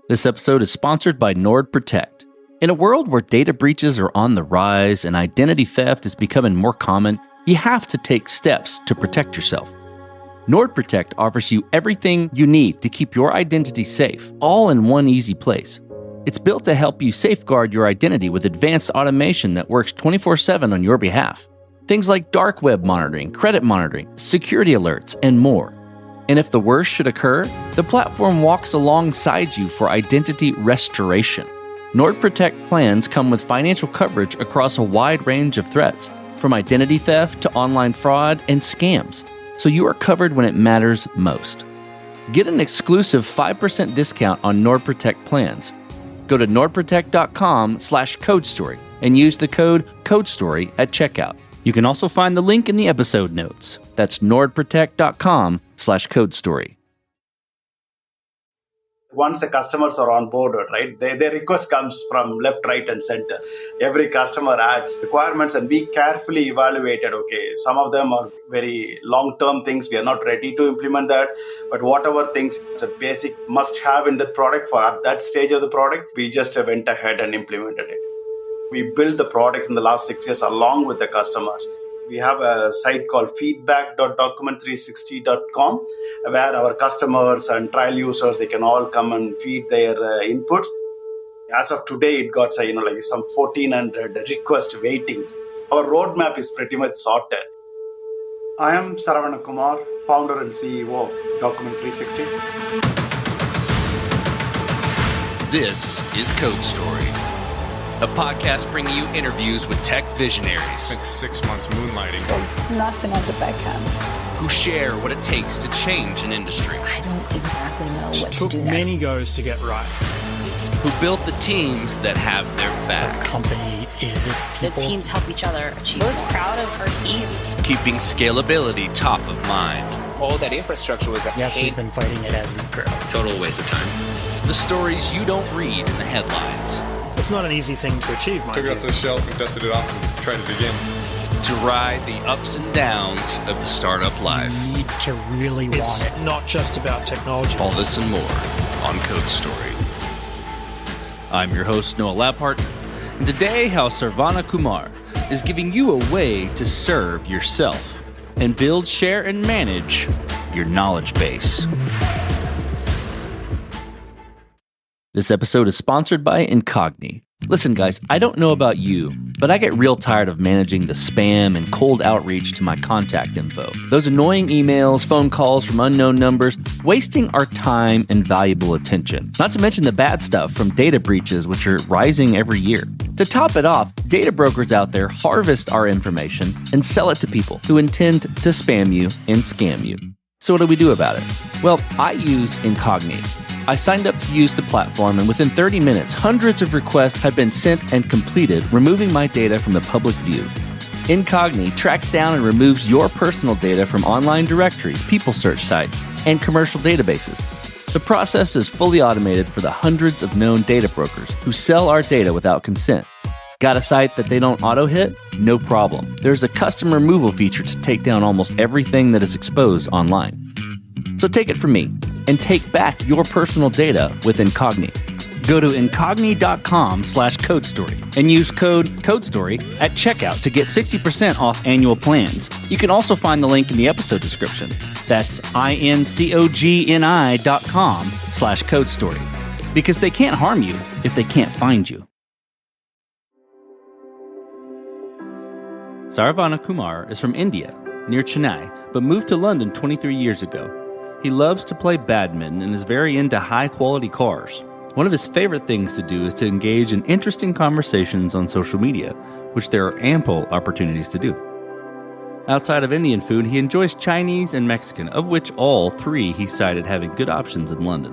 This episode is sponsored by NordProtect. In a world where data breaches are on the rise and identity theft is becoming more common, you have to take steps to protect yourself. NordProtect offers you everything you need to keep your identity safe, all in one easy place. It's built to help you safeguard your identity with advanced automation that works 24/7 on your behalf. Things like dark web monitoring, credit monitoring, security alerts, and more. And if the worst should occur, the platform walks alongside you for identity restoration. NordProtect plans come with financial coverage across a wide range of threats, from identity theft to online fraud and scams, so you are covered when it matters most. Get an exclusive 5% discount on NordProtect plans. Go to nordprotect.com/codestory and use the code CODESTORY at checkout. You can also find the link in the episode notes. That's nordprotect.com/codestory. Once the customers are onboarded, right, their request comes from left, right, and center. Every customer adds requirements and we carefully evaluated, okay, some of them are very long-term things. We are not ready to implement that. But whatever things, it's a basic must-have in the product for at that stage of the product, we just went ahead and implemented it. We built the product in the last 6 years along with the customers. We have a site called feedback.document360.com where our customers and trial users, they can all come and feed their inputs. As of today, it got some 1,400 requests waiting. Our roadmap is pretty much sorted. I am Saravana Kumar, founder and CEO of Document360. This is Code Story, a podcast bringing you interviews with tech visionaries. I spent 6 months moonlighting. There's nothing at the back end. Who share what it takes to change an industry. I don't exactly know what to do took next. many goes to get right. Who built the teams that have their back. The company is its people. The teams help each other achieve. I was proud of our team. Keeping scalability top of mind. All that infrastructure was Yes, we've been fighting it as we grow. Total waste of time. The stories you don't read in the headlines. It's not an easy thing to achieve, mind Took it you. off the shelf and dusted it off and tried it again. To ride the ups and downs of the startup life. You need to really want it. Not just about technology. All this and more on Code Story. I'm your host, Noah Laphart, and today how Saravana Kumar is giving you a way to serve yourself and build, share, and manage your knowledge base. This episode is sponsored by Incogni. Listen, guys, I don't know about you, but I get real tired of managing the spam and cold outreach to my contact info. Those annoying emails, phone calls from unknown numbers, wasting our time and valuable attention. Not to mention the bad stuff from data breaches, which are rising every year. To top it off, data brokers out there harvest our information and sell it to people who intend to spam you and scam you. So what do we do about it? Well, I use Incogni. I signed up to use the platform, and within 30 minutes, hundreds of requests had been sent and completed, removing my data from the public view. Incogni tracks down and removes your personal data from online directories, people search sites, and commercial databases. The process is fully automated for the hundreds of known data brokers who sell our data without consent. Got a site that they don't auto-hit? No problem. There's a custom removal feature to take down almost everything that is exposed online. So take it from me and take back your personal data with Incogni. Go to incogni.com/codestory and use code CODESTORY at checkout to get 60% off annual plans. You can also find the link in the episode description. That's incogni.com/codestory. Because they can't harm you if they can't find you. Saravana Kumar is from India, near Chennai, but moved to London 23 years ago. He loves to play badminton and is very into high-quality cars. One of his favorite things to do is to engage in interesting conversations on social media, which there are ample opportunities to do. Outside of Indian food, he enjoys Chinese and Mexican, of which all three he cited having good options in London.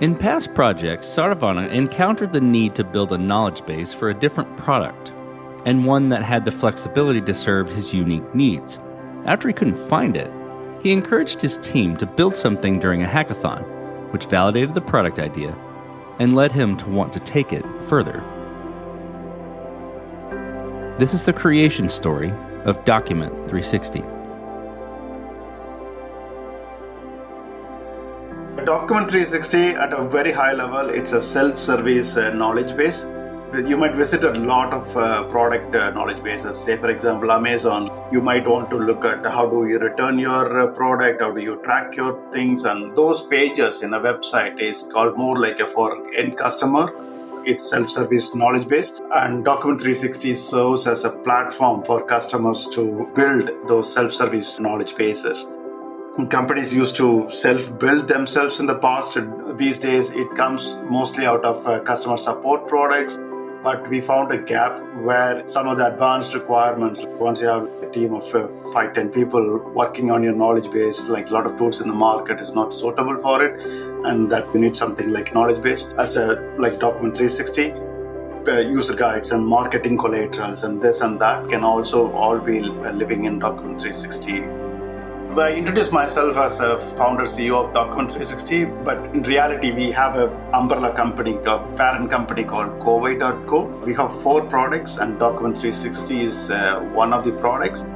In past projects, Saravana encountered the need to build a knowledge base for a different product, and one that had the flexibility to serve his unique needs. After he couldn't find it, he encouraged his team to build something during a hackathon, which validated the product idea and led him to want to take it further. This is the creation story of Document360. It Document 360 at a very high level, it's a self-service knowledge base. You might visit a lot of product knowledge bases. Say, for example, Amazon. You might want to look at how do you return your product, how do you track your things, and those pages in a website is called more like a for end customer. It's self-service knowledge base, and Document 360 serves as a platform for customers to build those self-service knowledge bases. Companies used to self-build themselves in the past. These days, it comes mostly out of customer support products. But we found a gap where some of the advanced requirements, once you have a team of 5-10 people working on your knowledge base, like a lot of tools in the market is not suitable for it, and that you need something like knowledge base as like Document 360. User guides and marketing collaterals and this and that can also all be living in Document 360. I introduced myself as a founder CEO of Document 360, but in reality, we have an umbrella company, a parent company called Covey.co. We have 4 products, and Document 360 is one of the products.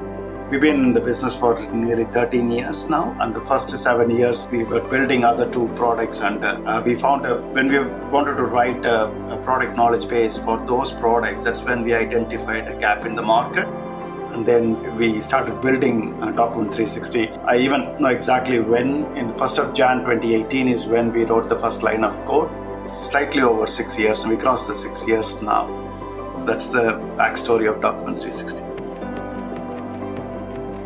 We've been in the business for nearly 13 years now, and the first 7 years we were building other 2 products, and we found when we wanted to write a product knowledge base for those products, that's when we identified a gap in the market. And then we started building Document 360. I even know exactly when, in 1st of Jan 2018 is when we wrote the first line of code. It's slightly over 6 years, and we crossed the 6 years now. That's the backstory of Document 360.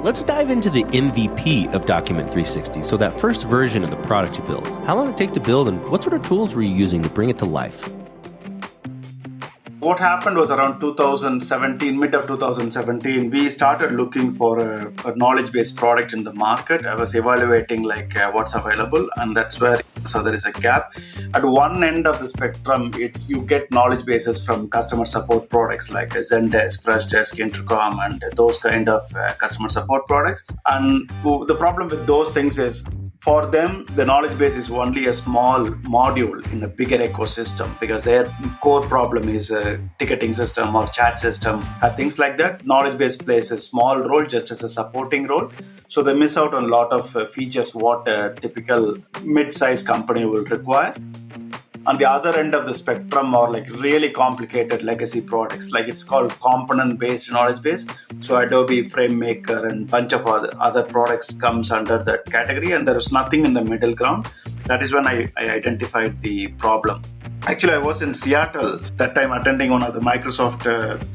Let's dive into the MVP of Document 360. So that first version of the product you built, how long did it take to build, and what sort of tools were you using to bring it to life? What happened was around 2017, mid of 2017, we started looking for a knowledge-based product in the market. I was evaluating what's available, and that's where so there is a gap. At one end of the spectrum, you get knowledge bases from customer support products like Zendesk, Freshdesk, Intercom, and those kind of customer support products. And the problem with those things is, for them, the knowledge base is only a small module in a bigger ecosystem because their core problem is a ticketing system or chat system, things like that. Knowledge base plays a small role just as a supporting role. So they miss out on a lot of features what a typical mid-sized company will require. On the other end of the spectrum are really complicated legacy products, it's called component-based knowledge base. So Adobe FrameMaker and a bunch of other products comes under that category, and there is nothing in the middle ground. That is when I identified the problem. Actually, I was in Seattle that time attending one of the Microsoft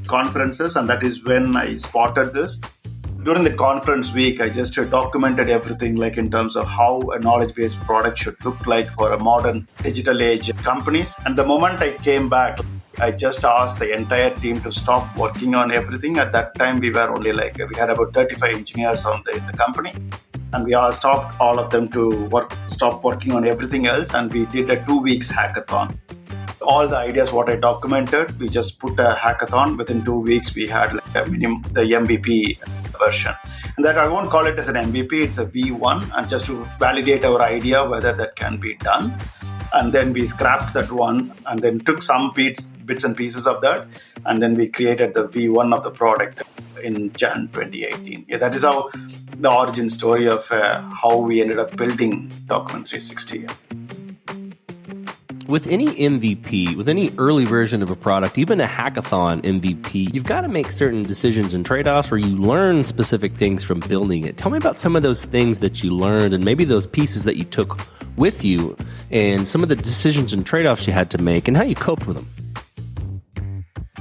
conferences, and that is when I spotted this. During the conference week, I just documented everything in terms of how a knowledge-based product should look like for a modern digital age companies. And the moment I came back, I just asked the entire team to stop working on everything. At that time, we were only we had about 35 engineers in the company. And we all stopped all of them to stop working on everything else. And we did a 2 weeks hackathon. All the ideas what I documented, we just put a hackathon. Within 2 weeks, we had a minimum, the MVP version. And that I won't call it as an MVP, it's a V1, and just to validate our idea whether that can be done. And then we scrapped that one and then took some bits and pieces of that, and then we created the V1 of the product in Jan 2018. Yeah, that is how the origin story of how we ended up building Document 360. With any MVP, with any early version of a product, even a hackathon MVP, you've got to make certain decisions and trade-offs, or you learn specific things from building it. Tell me about some of those things that you learned and maybe those pieces that you took with you and some of the decisions and trade-offs you had to make and how you coped with them.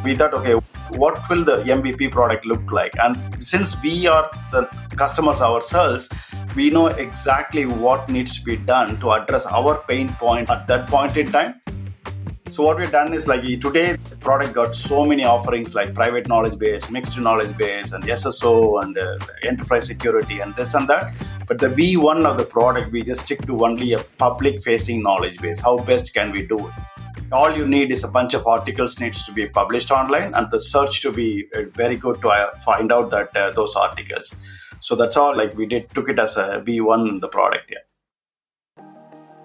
We thought, okay, what will the MVP product look like? And since we are the customers ourselves, we know exactly what needs to be done to address our pain point at that point in time. So what we've done is today the product got so many offerings like private knowledge base, mixed knowledge base, and SSO and enterprise security and this and that. But the V1 of the product, we just stick to only a public facing knowledge base. How best can we do it? All you need is a bunch of articles needs to be published online and the search to be very good to find out that those articles. So that's all we took it as a V1 in the product. Yeah.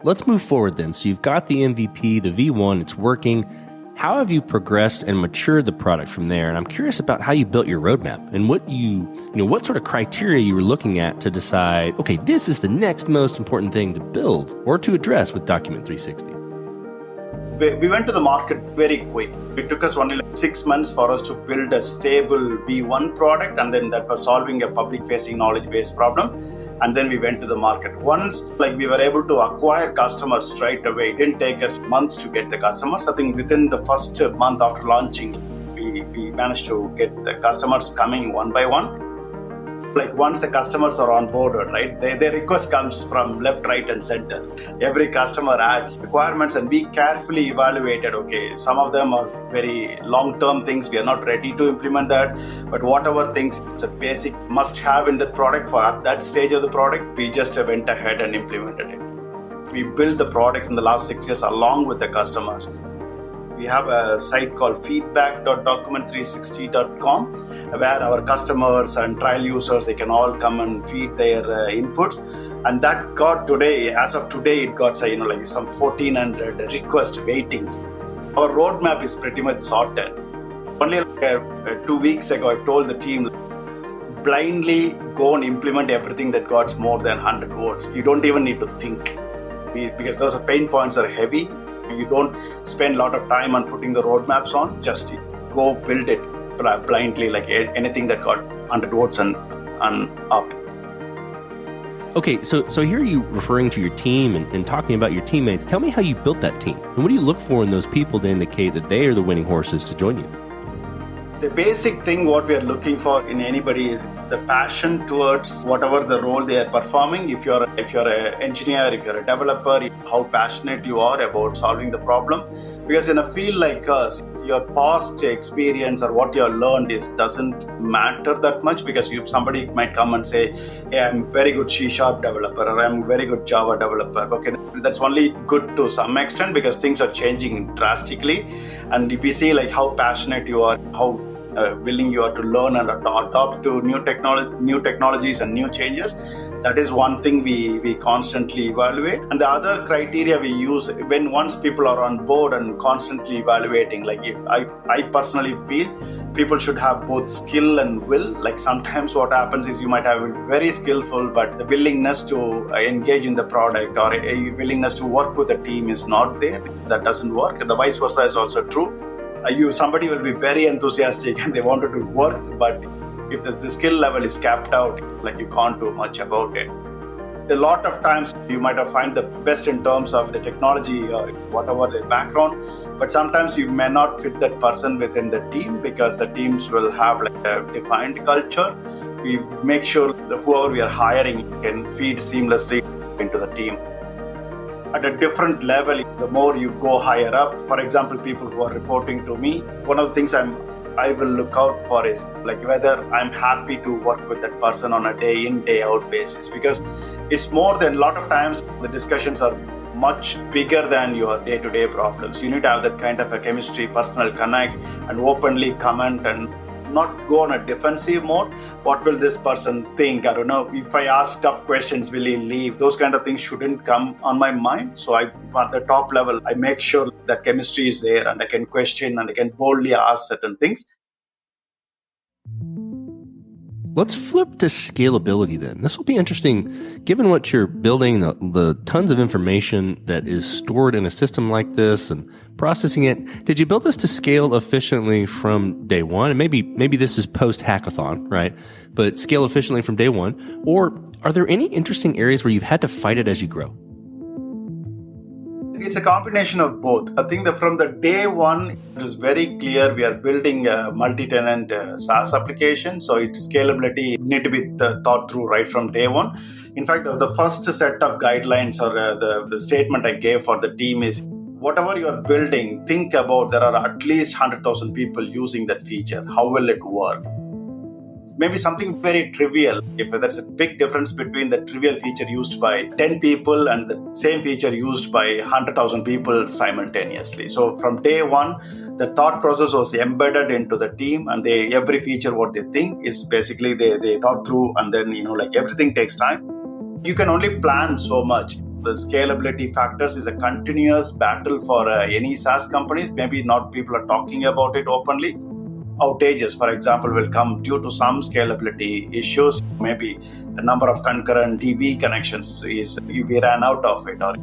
Let's move forward then. So you've got the MVP, the V1, it's working. How have you progressed and matured the product from there? And I'm curious about how you built your roadmap and what sort of criteria you were looking at to decide, okay, this is the next most important thing to build or to address with Document360. We went to the market very quick. It took us only 6 months for us to build a stable V1 product, and then that was solving a public-facing knowledge base problem. And then we went to the market. Once we were able to acquire customers straight away, it didn't take us months to get the customers. I think within the first month after launching, we managed to get the customers coming one by one. Once the customers are onboarded, right, their request comes from left, right, and center. Every customer adds requirements, and we carefully evaluated, okay, some of them are very long-term things. We are not ready to implement that. But whatever things it's a basic must-have in the product for at that stage of the product, we just went ahead and implemented it. We built the product in the last 6 years along with the customers. We have a site called feedback.document360.com where our customers and trial users, they can all come and feed their inputs. And that got today, as of today, it got some 1,400 requests waiting. Our roadmap is pretty much sorted. Only 2 weeks ago, I told the team, blindly go and implement everything that got more than 100 words. You don't even need to think because those pain points are heavy. You don't spend a lot of time on putting the roadmaps on. Just go build it blindly, like anything that got 100 words and up. Okay, so here you referring to your team and talking about your teammates. Tell me how you built that team. And what do you look for in those people to indicate that they are the winning horses to join you? The basic thing what we are looking for in anybody is the passion towards whatever the role they are performing. If you're an engineer, if you're a developer, how passionate you are about solving the problem. Because in a field like us, your past experience or what you have learned doesn't matter that much, because somebody might come and say, hey, I'm a very good C# developer, or I'm a very good Java developer. Okay, that's only good to some extent because things are changing drastically. And if we see how passionate you are, how willing you are to learn and adopt to new technologies and new changes, that is one thing we constantly evaluate. And the other criteria we use once people are on board and constantly evaluating, if I personally feel people should have both skill and will. Sometimes what happens is you might have very skillful, but the willingness to engage in the product or a willingness to work with the team is not there. That doesn't work. And the vice versa is also true. Somebody will be very enthusiastic and they wanted to work, but if the skill level is capped out, you can't do much about it. A lot of times you might have find the best in terms of the technology or whatever their background, but sometimes you may not fit that person within the team because the teams will have a defined culture. We make sure that whoever we are hiring can feed seamlessly into the team. At a different level, the more you go higher up, for example, people who are reporting to me, one of the things I will look out for is whether I'm happy to work with that person on a day in, day out basis, because it's more than a lot of times the discussions are much bigger than your day-to-day problems. You need to have that kind of a chemistry, personal connect, and openly comment and not go on a defensive mode. What will this person think? I don't know. If I ask tough questions, will he leave? Those kind of things shouldn't come on my mind. So at the top level, I make sure that chemistry is there and I can question and I can boldly ask certain things. Let's flip to scalability then. This will be interesting, given what you're building, the tons of information that is stored in a system like this and processing it. Did you build this to scale efficiently from day one? And maybe this is post-hackathon, right? But scale efficiently from day one? Or are there any interesting areas where you've had to fight it as you grow? It's a combination of both. I think that from the day one, it was very clear we are building a multi-tenant SaaS application. So its scalability need to be thought through right from day one. In fact, the first set of guidelines or the statement I gave for the team is, whatever you're building, think about there are at least 100,000 people using that feature. How will it work? Maybe something very trivial. If there's a big difference between the trivial feature used by 10 people and the same feature used by 100,000 people simultaneously. So from day one, the thought process was embedded into the team, and every feature what they think is basically they thought through, and then everything takes time. You can only plan so much. The scalability factors is a continuous battle for any SaaS companies. Maybe not people are talking about it openly. Outages, for example, will come due to some scalability issues. Maybe the number of concurrent DB connections we ran out of it, or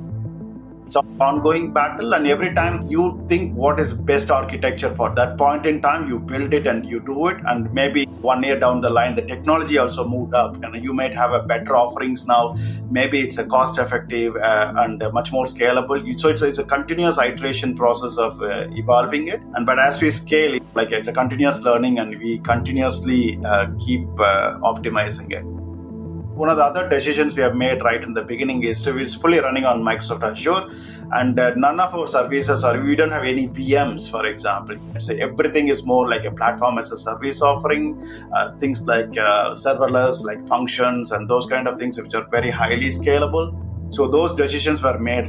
it's an ongoing battle, and every time you think what is best architecture for that point in time, you build it and you do it, and maybe 1 year down the line, the technology also moved up and you might have a better offerings now. Maybe it's a cost effective and much more scalable. So it's a continuous iteration process of evolving it. But as we scale, like it's a continuous learning and we continuously keep optimizing it. One of the other decisions we have made right in the beginning is it's fully running on Microsoft Azure, and none of our services we don't have any VMs, for example. So everything is more like a platform as a service offering, things like serverless, like functions and those kind of things which are very highly scalable. So those decisions were made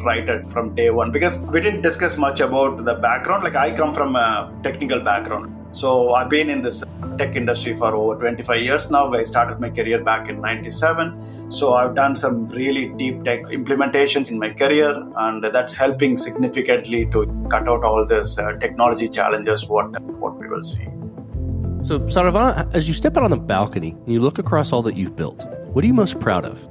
from day one, because we didn't discuss much about the background. Like I come from a technical background. So I've been in this tech industry for over 25 years now. I started my career back in 97. So I've done some really deep tech implementations in my career, and that's helping significantly to cut out all these technology challenges, what we will see. So Saravana, as you step out on the balcony and you look across all that you've built, what are you most proud of?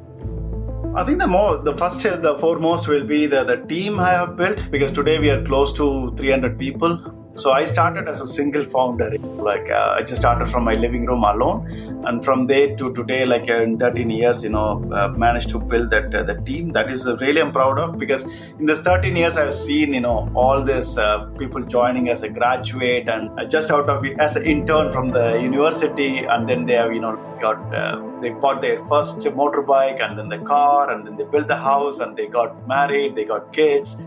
I think the foremost will be the team I have built, because today we are close to 300 people. So I started as a single founder. I just started from my living room alone, and from there to today, in 13 years, managed to build the team. That is really I'm proud of, because in this 13 years I've seen all this people joining as a graduate and just out of it as an intern from the university, and then they have they bought their first motorbike and then the car, and then they built the house and they got married, they got kids.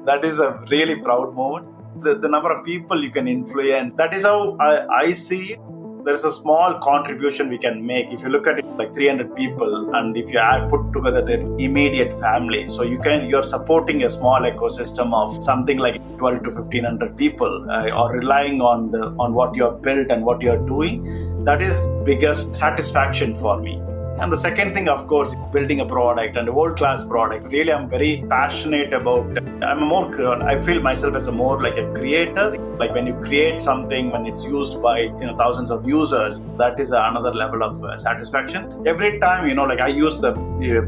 That is a really proud moment. The number of people you can influence, that is how I see it. There's a small contribution we can make. If you look at it like 300 people, and if you put together their immediate family, so you're supporting a small ecosystem of something like 12 to 1500 people, or relying on what you have built and what you are doing. That is biggest satisfaction for me. And the second thing, of course, building a product, and a world-class product. Really, I'm very passionate about. I feel myself as more like a creator. Like when you create something, when it's used by thousands of users, that is another level of satisfaction. Every time, I use the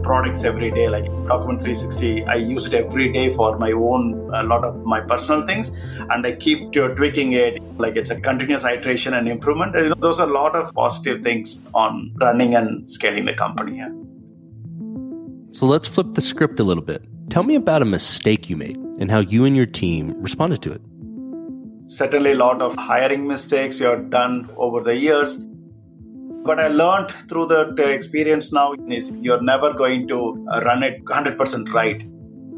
products every day. Like Document360, I use it every day for my own, a lot of my personal things, and I keep tweaking it. Like it's a continuous iteration and improvement. Those are a lot of positive things on running and scaling the company. Yeah. So let's flip the script a little bit. Tell me about a mistake you made and how you and your team responded to it. Certainly a lot of hiring mistakes you have done over the years. But I learned through the experience now is you're never going to run it 100% right.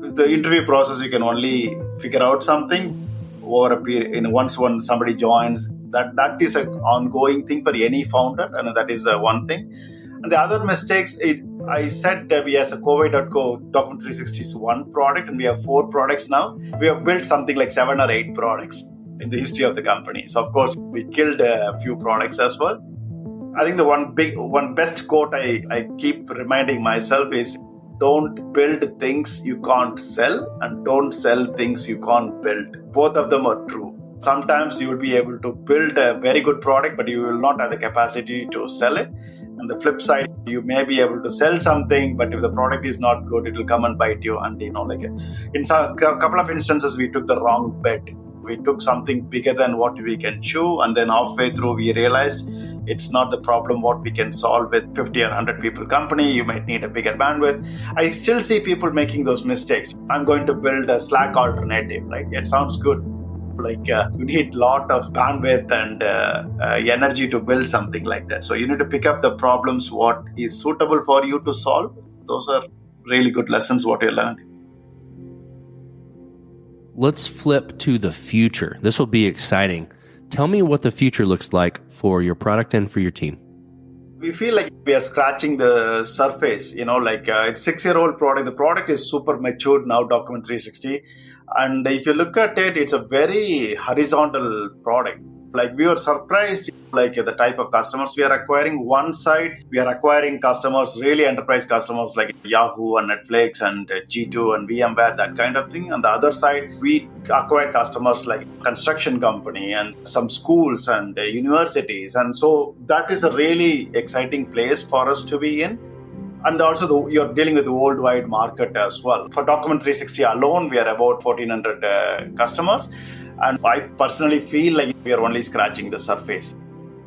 With the interview process, you can only figure out something over a period. Once when somebody joins, that is an ongoing thing for any founder, and that is one thing. And the other mistakes, I said we as a Covey.co, Document360 is one product, and we have 4 products now. We have built something like 7 or 8 products in the history of the company. So of course, we killed a few products as well. I think the one best quote I keep reminding myself is, don't build things you can't sell, and don't sell things you can't build. Both of them are true. Sometimes you will be able to build a very good product, but you will not have the capacity to sell it. And the flip side, you may be able to sell something, but if the product is not good, it will come and bite you. And in a couple of instances, we took the wrong bet. We took something bigger than what we can chew, and then halfway through, we realized it's not the problem what we can solve with 50 or 100 people company. You might need a bigger bandwidth. I still see people making those mistakes. I'm going to build a Slack alternative, right? It sounds good. You need a lot of bandwidth and energy to build something like that. So you need to pick up the problems, what is suitable for you to solve. Those are really good lessons what you learned. Let's flip to the future. This will be exciting. Tell me what the future looks like for your product and for your team. We feel like we are scratching the surface, it's a 6-year-old product. The product is super matured now, Document360. And if you look at it, it's a very horizontal product. Like we were surprised, like the type of customers we are acquiring. One side, we are acquiring customers, really enterprise customers like Yahoo and Netflix and G2 and VMware, that kind of thing. On the other side, we acquire customers like construction company and some schools and universities. And so that is a really exciting place for us to be in. And also, you're dealing with the worldwide market as well. For Document360 alone, we are about 1,400 customers. And I personally feel like we are only scratching the surface.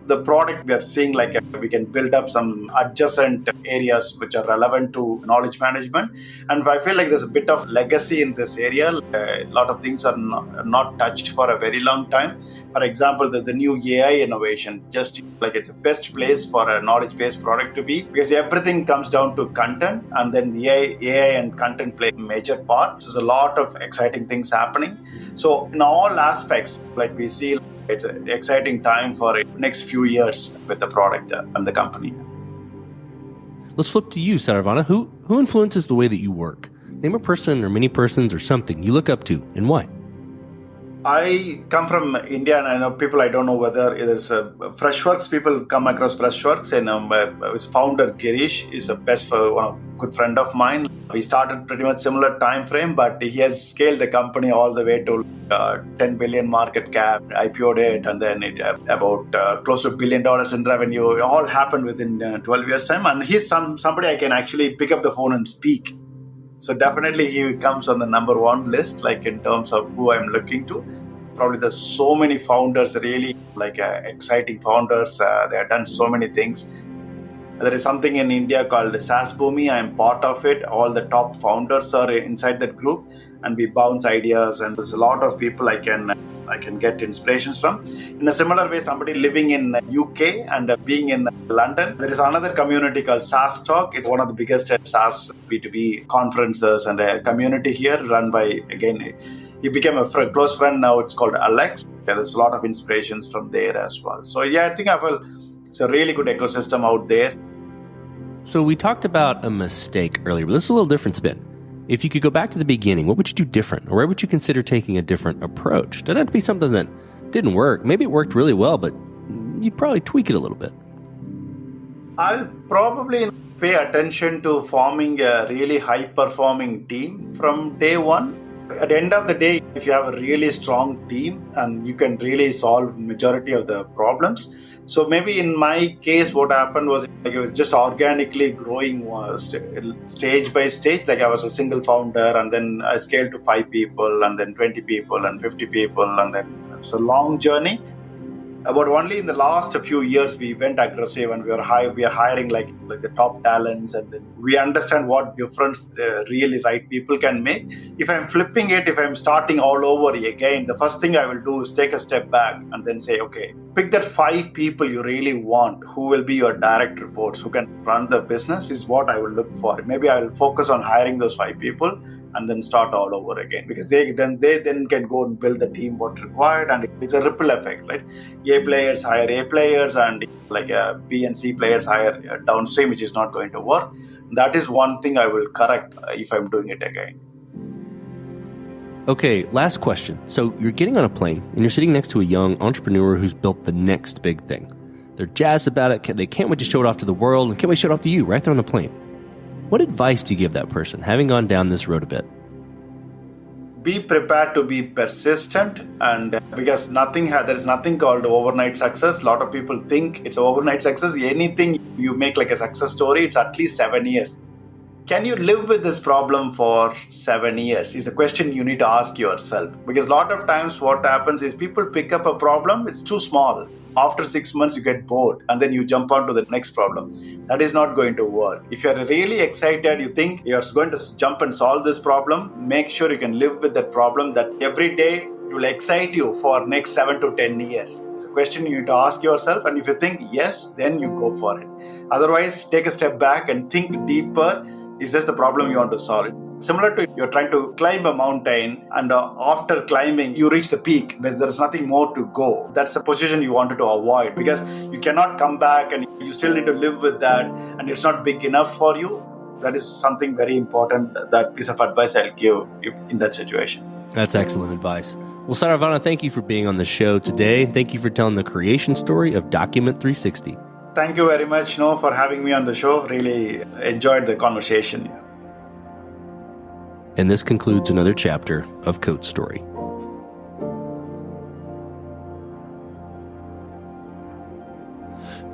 The product we are seeing, like we can build up some adjacent areas which are relevant to knowledge management. And I feel like there's a bit of legacy in this area. A lot of things are not touched for a very long time. For example, the new AI innovation, just like it's the best place for a knowledge-based product to be, because everything comes down to content, and then the AI and content play a major part. So there's a lot of exciting things happening. So in all aspects, like we see, it's an exciting time for the next few years with the product and the company. Let's flip to you, Saravana. Who influences the way that you work? Name a person or many persons or something you look up to, and why? I come from India, and I know people, I don't know whether it is Freshworks. People come across Freshworks, and his founder Girish is a good friend of mine. We started pretty much similar time frame, but he has scaled the company all the way to 10 billion market cap, IPO'd it, and then it about close to $1 billion in revenue. It all happened within 12 years time, and he's somebody I can actually pick up the phone and speak. So definitely he comes on the number one list, like in terms of who I'm looking to. Probably there's so many founders, really like exciting founders. They have done so many things. There is something in India called SaaS Boomi. I'm part of it. All the top founders are inside that group, and we bounce ideas. And there's a lot of people I can get inspirations from. In a similar way, somebody living in UK and being in London, there is another community called SaaS Talk. It's one of the biggest SaaS B2B conferences and a community here run by, again, he became a close friend now. It's called Alex. There's a lot of inspirations from there as well. So yeah, I think it's a really good ecosystem out there. So we talked about a mistake earlier, but this is a little different spin. If you could go back to the beginning, what would you do different? Or where would you consider taking a different approach? Doesn't have to be something that didn't work. Maybe it worked really well, but you'd probably tweak it a little bit. I'll probably pay attention to forming a really high-performing team from day one. At the end of the day, if you have a really strong team and you can really solve majority of the problems. So maybe in my case, what happened was it was just organically growing stage by stage. Like I was a single founder, and then I scaled to 5 people, and then 20 people, and 50 people, and then it's a long journey. But only in the last few years we went aggressive, and we are hiring like the top talents, and then we understand what difference the really right people can make. If I'm flipping it, if I'm starting all over again, the first thing I will do is take a step back and then say, okay, pick that 5 people you really want, who will be your direct reports, who can run the business, is what I will look for. Maybe I will focus on hiring those 5 people and then start all over again, because they then can go and build the team what's required, and it's a ripple effect, right? A players hire A players, and like B and C players hire downstream, which is not going to work. That is one thing I will correct if I'm doing it again. Okay, last question. So you're getting on a plane and you're sitting next to a young entrepreneur who's built the next big thing. They're jazzed about it. They can't wait to show it off to the world, and can't wait to show it off to you right there on the plane. What advice do you give that person, having gone down this road a bit? Be prepared to be persistent, and because there is nothing called overnight success. A lot of people think it's overnight success. Anything you make like a success story, it's at least 7 years. Can you live with this problem for 7 years is the question you need to ask yourself. Because a lot of times what happens is people pick up a problem, it's too small. After 6 months, you get bored, and then you jump on to the next problem. That is not going to work. If you're really excited, you think you're going to jump and solve this problem, make sure you can live with that problem, that every day it will excite you for next 7 to 10 years. It's a question you need to ask yourself, and if you think yes, then you go for it. Otherwise, take a step back and think deeper. Is this the problem you want to solve? Similar to you're trying to climb a mountain, and after climbing, you reach the peak, but there's nothing more to go. That's the position you wanted to avoid, because you cannot come back, and you still need to live with that, and it's not big enough for you. That is something very important, that piece of advice I'll give in that situation. That's excellent advice. Well, Saravana, thank you for being on the show today. Thank you for telling the creation story of Document360. Thank you very much, Noah, for having me on the show. Really enjoyed the conversation. And this concludes another chapter of Code Story.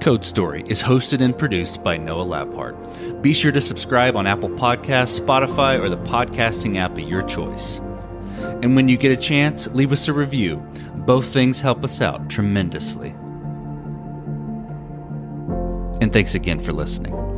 Code Story is hosted and produced by Noah Labhart. Be sure to subscribe on Apple Podcasts, Spotify, or the podcasting app of your choice. And when you get a chance, leave us a review. Both things help us out tremendously. And thanks again for listening.